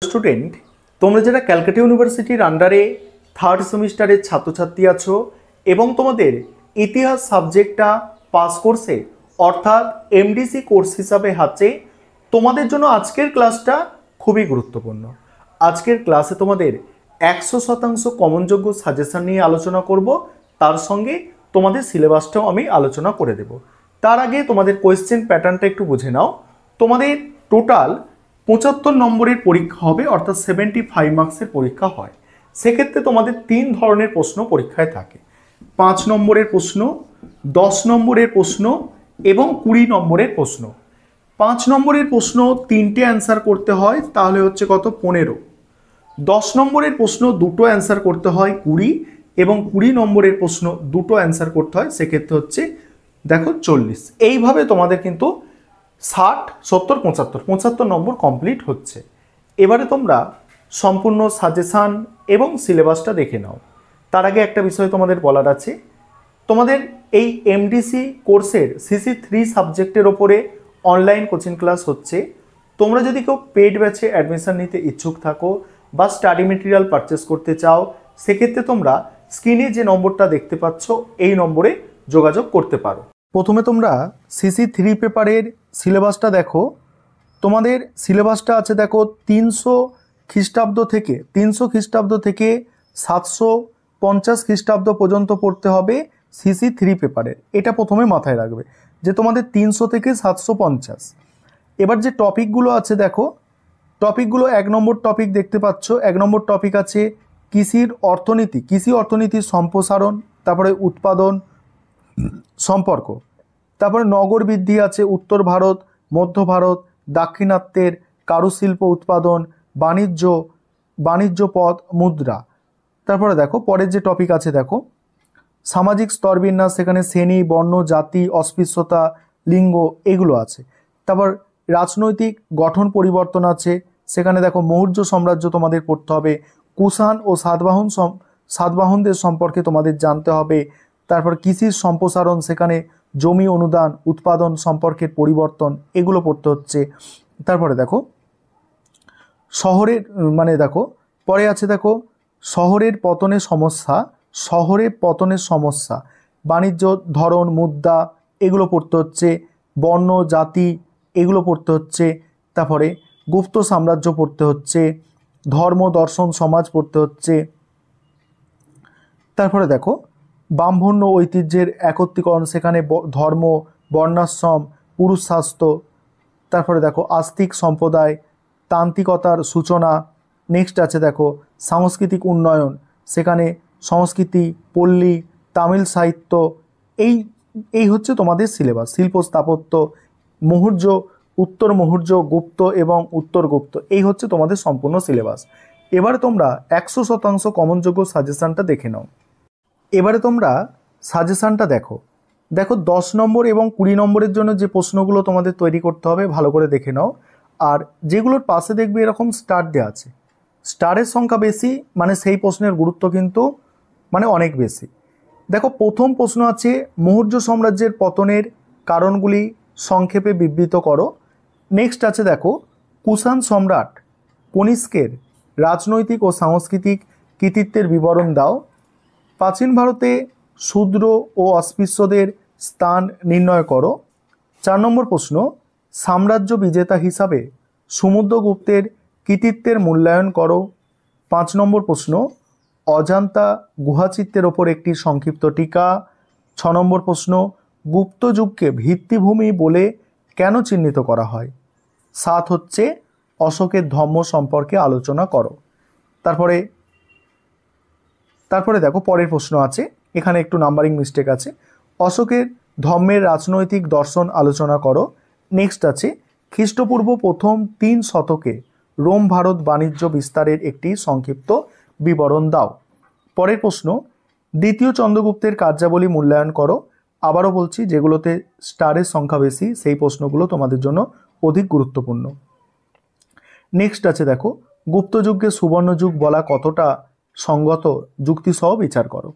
Student, তোমরা যারা ক্যালকাটা ইউনিভার্সিটির আন্ডারে থার্ড সেমিস্টারের ছাত্রছাত্রী আছো এবং তোমাদের ইতিহাস সাবজেক্টটা পাস কোর্সে অর্থাৎ এমডিসি কোর্স হিসাবে আছে, তোমাদের জন্য আজকের ক্লাসটা খুবই গুরুত্বপূর্ণ। আজকের ক্লাসে তোমাদের 100% কমনযোগ্য সাজেশন নিয়ে আলোচনা করব, তার সঙ্গে তোমাদের সিলেবাসটাও আমি আলোচনা করে দেব। তার আগে তোমাদের কোয়েশ্চেন প্যাটার্নটা একটু বুঝে নাও। তোমাদের টোটাল 75 নম্বরের পরীক্ষা হবে, অর্থাৎ 75 মার্কসের পরীক্ষা হয়। সেক্ষেত্রে তোমাদের 3 ধরনের প্রশ্ন পরীক্ষায় থাকে: 5 নম্বরের প্রশ্ন, 10 নম্বরের প্রশ্ন এবং 20 নম্বরের প্রশ্ন। 5 নম্বরের প্রশ্ন 3টে অ্যান্সার করতে হয়, তাহলে হচ্ছে কত? 15। 10 নম্বরের প্রশ্ন 2টো অ্যান্সার করতে হয়, 20। এবং 20 নম্বরের প্রশ্ন 2টো অ্যান্সার করতে হয়, সেক্ষেত্রে হচ্ছে দেখো 40। এইভাবে তোমাদের কিন্তু 60, 70, 75 নম্বর কমপ্লিট হচ্ছে। এবারে তোমরা সম্পূর্ণ সাজেশান এবং সিলেবাসটা দেখে নাও। তার আগে একটা বিষয় তোমাদের বলার আছে, তোমাদের এই এমডিসি কোর্সের CC3 সাবজেক্টের ওপরে অনলাইন কোচিং ক্লাস হচ্ছে। তোমরা যদি কেউ পেড ব্যাচে অ্যাডমিশন নিতে ইচ্ছুক থাকো বা স্টাডি মেটেরিয়াল পারচেস করতে চাও, সেক্ষেত্রে তোমরা স্ক্রিনে যে নম্বরটা দেখতে পাচ্ছ এই নম্বরে যোগাযোগ করতে পারো। প্রথমে তোমরা CC3 পেপারের সিলেবাসটা দেখো। তোমাদের সিলেবাসটা আছে দেখো 300 খ্রিস্টাব্দ থেকে 750 খ্রিস্টাব্দ পর্যন্ত পড়তে হবে CC3 পেপারের। এটা প্রথমে মাথায় রাখবে যে তোমাদের 300 থেকে 750। এবার যে টপিকগুলো আছে দেখো, টপিকগুলো 1 নম্বর টপিক দেখতে পাচ্ছ। 1 নম্বর টপিক আছে কৃষি অর্থনীতির সম্প্রসারণ, তারপরে উৎপাদন সম্পর্ক, তারপরে নগর বৃদ্ধি আছে, উত্তর ভারত, মধ্য ভারত, দাক্ষিণাত্যের কারুশিল্প উৎপাদন, বাণিজ্য পথ, মুদ্রা। তারপরে দেখো পরের যে টপিক আছে দেখো সামাজিক স্তরবিন্যাস, সেখানে শ্রেণী, বর্ণ, জাতি, অস্পৃশ্যতা, লিঙ্গ এগুলো আছে। তারপর রাজনৈতিক গঠন পরিবর্তন আছে, সেখানে দেখো মৌর্য সাম্রাজ্য তোমাদের পড়তে হবে, কুষাণ ও সাতবাহনদের সম্পর্কে তোমাদের জানতে হবে। তারপর কৃষির সম্প্রসারণ, সেখানে জমি অনুদান, উৎপাদন সম্পর্কের পরিবর্তন এগুলো পড়তে হচ্ছে। তারপরে দেখো পরে আছে দেখো শহরের পতনের সমস্যা, বাণিজ্য ধরন, মুদ্রা এগুলো পড়তে হচ্ছে, বর্ণ, জাতি এগুলো পড়তে হচ্ছে। তারপরে গুপ্ত সাম্রাজ্য পড়তে হচ্ছে, ধর্ম, দর্শন, সমাজ পড়তে হচ্ছে। তারপরে দেখো ব্রাহ্মণ্য ঐতিহ্যের একত্রীকরণ, সেখানে ধর্ম, বর্ণাশ্রম, পুরুষ স্বাস্থ্য। তারপরে দেখো আস্তিক সম্প্রদায়, তান্ত্রিকতার সূচনা। নেক্সট আছে দেখো সাংস্কৃতিক উন্নয়ন, সেখানে সংস্কৃতি, পল্লী, তামিল সাহিত্য। এই হচ্ছে তোমাদের সিলেবাস। শিল্প স্থাপত্য, মৌর্য, উত্তর মৌর্য, গুপ্ত এবং উত্তর গুপ্ত, এই হচ্ছে তোমাদের সম্পূর্ণ সিলেবাস। এবারে তোমরা 100% কমনযোগ্য সাজেশানটা দেখে নাও। এবারে তোমরা সাজেশানটা দেখো 10 নম্বর এবং 20 নম্বরের জন্য যে প্রশ্নগুলো তোমাদের তৈরি করতে হবে ভালো করে দেখে নাও। আর যেগুলোর পাশে দেখবে এরকম স্টার দেওয়া আছে, স্টারের সংখ্যা বেশি মানে সেই প্রশ্নের গুরুত্ব কিন্তু অনেক বেশি। দেখো প্রথম প্রশ্ন আছে মৌর্য সাম্রাজ্যের পতনের কারণগুলি সংক্ষেপে বিবৃত করো। নেক্সট আছে দেখো কুষাণ সম্রাট কনিষ্কের রাজনৈতিক ও সাংস্কৃতিক কৃতিত্বের বিবরণ দাও। প্রাচীন ভারতে শূদ্র ও অস্পৃশ্যদের স্থান নির্ণয় করো। 4 নম্বর প্রশ্ন সাম্রাজ্য বিজেতা হিসাবে সমুদ্রগুপ্তের কৃতিত্বের মূল্যায়ন করো। 5 নম্বর প্রশ্ন অজান্তা গুহাচিত্রের ওপর একটি সংক্ষিপ্ত টিকা। 6 নম্বর প্রশ্ন গুপ্ত যুগকে ভিত্তিভূমি বলে কেন চিহ্নিত করা হয়। 7 হচ্ছে অশোকের ধর্ম সম্পর্কে আলোচনা করো। তারপরে দেখো পরের প্রশ্ন আছে, এখানে একটু নাম্বারিং মিস্টেক আছে। অশোকের ধর্মের রাজনৈতিক দর্শন আলোচনা করো। নেক্সট আছে খ্রিস্টপূর্ব প্রথম 3 শতকে রোম ভারত বাণিজ্য বিস্তারের একটি সংক্ষিপ্ত বিবরণ দাও। পরের প্রশ্ন দ্বিতীয় চন্দ্রগুপ্তের কার্যাবলী মূল্যায়ন করো। আবারও বলছি, যেগুলোতে স্টারের সংখ্যা বেশি সেই প্রশ্নগুলো তোমাদের জন্য অধিক গুরুত্বপূর্ণ। নেক্সট আছে দেখো গুপ্তযুগকে সুবর্ণযুগ বলা কতটা সঙ্গত, যুক্তিসহ বিচার করো।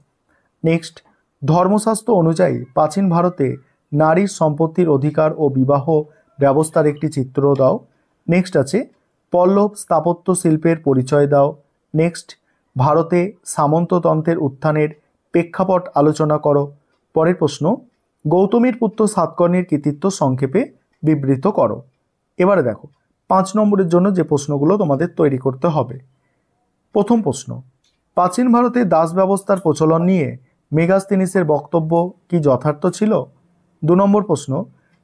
নেক্সট ধর্মশাস্ত্র অনুযায়ী প্রাচীন ভারতে নারীর সম্পত্তির অধিকার ও বিবাহ ব্যবস্থার একটি চিত্র দাও। নেক্সট আছে পল্লব স্থাপত্য শিল্পের পরিচয় দাও। নেক্সট, ভারতে সামন্ততন্ত্রের উত্থানের প্রেক্ষাপট আলোচনা করো। পরের প্রশ্ন, গৌতমীর পুত্র সাতকর্ণীর কৃতিত্ব সংক্ষেপে বিবৃত করো। এবারে দেখো 5 নম্বরের জন্য যে প্রশ্নগুলো তোমাদের তৈরি করতে হবে। প্রথম প্রশ্ন, প্রাচীন ভারতে দাস ব্যবস্থার প্রচলন নিয়ে মেগাস্তিনিসের বক্তব্য কি যথার্থ ছিল? 2 নম্বর প্রশ্ন,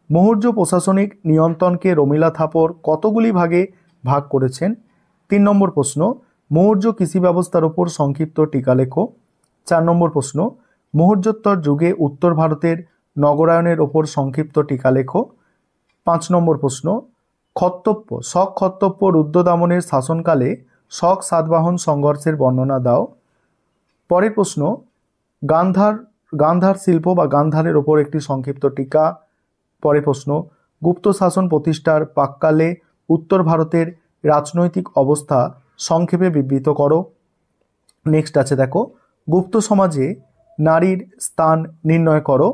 মৌর্য প্রশাসনিক নিয়ন্ত্রণকে রমিলা থাপর কতগুলি ভাগে ভাগ করেছেন? 3 নম্বর প্রশ্ন, মৌর্য কৃষি ব্যবস্থার উপর সংক্ষিপ্ত টিকা লেখো। 4 নম্বর প্রশ্ন, মৌর্যোত্তর যুগে উত্তর ভারতের নগরায়নের ওপর সংক্ষিপ্ত টিকা লেখো। 5 নম্বর প্রশ্ন, শক ক্ষত্তব্য রুদ্রদামনের শাসনকালে শক সাতবাহন সংঘর্ষের বর্ণনা দাও। পরের প্রশ্ন, গান্ধার শিল্প বা গান্ধারের ওপর একটি সংক্ষিপ্ত টিকা। পরের প্রশ্ন, গুপ্ত শাসন প্রতিষ্ঠার প্রাক্কালে উত্তর ভারতের রাজনৈতিক অবস্থা সংক্ষেপে বিবৃত করো। নেক্সট আছে দেখো, গুপ্ত সমাজে নারীর স্থান নির্ণয় করো।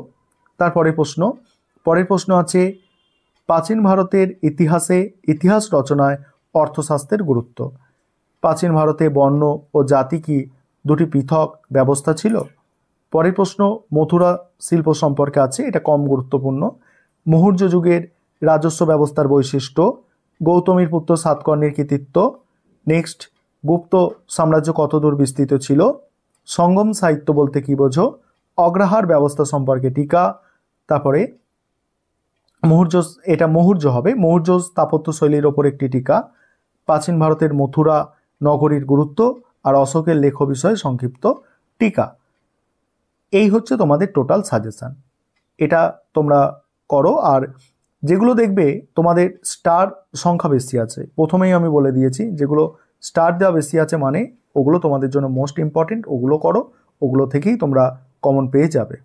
পরের প্রশ্ন আছে প্রাচীন ভারতের ইতিহাস রচনায় অর্থশাস্ত্রের গুরুত্ব। প্রাচীন ভারতে বর্ণ ও জাতি কি দুটি পৃথক ব্যবস্থা ছিল? পরের প্রশ্ন, মথুরা শিল্প সম্পর্কে আছে, এটা কম গুরুত্বপূর্ণ। মৌর্য যুগের রাজস্ব ব্যবস্থার বৈশিষ্ট্য। গৌতমীর পুত্র সাতকর্ণীর কৃতিত্ব। নেক্সট, গুপ্ত সাম্রাজ্য কতদূর বিস্তৃত ছিল? সঙ্গম সাহিত্য বলতে কি বোঝো? অগ্রহার ব্যবস্থা সম্পর্কে টিকা। তারপরে মৌর্য হবে, মৌর্য স্থাপত্য শৈলীর ওপর একটি টিকা। প্রাচীন ভারতের মথুরা নগরীর গুরুত্ব আর অশোকের লেখ বিষয়ে সংক্ষিপ্ত টিকা। এই হচ্ছে তোমাদের টোটাল সাজেশন। এটা তোমরা করো। আর যেগুলো দেখবে তোমাদের স্টার সংখ্যা বেশি আছে, প্রথমেই আমি বলে দিয়েছি, যেগুলো স্টার দেওয়া বেশি আছে মানে ওগুলো তোমাদের জন্য মোস্ট ইম্পর্টেন্ট, ওগুলো করো, ওগুলো থেকেই তোমরা কমন পেয়ে যাবে।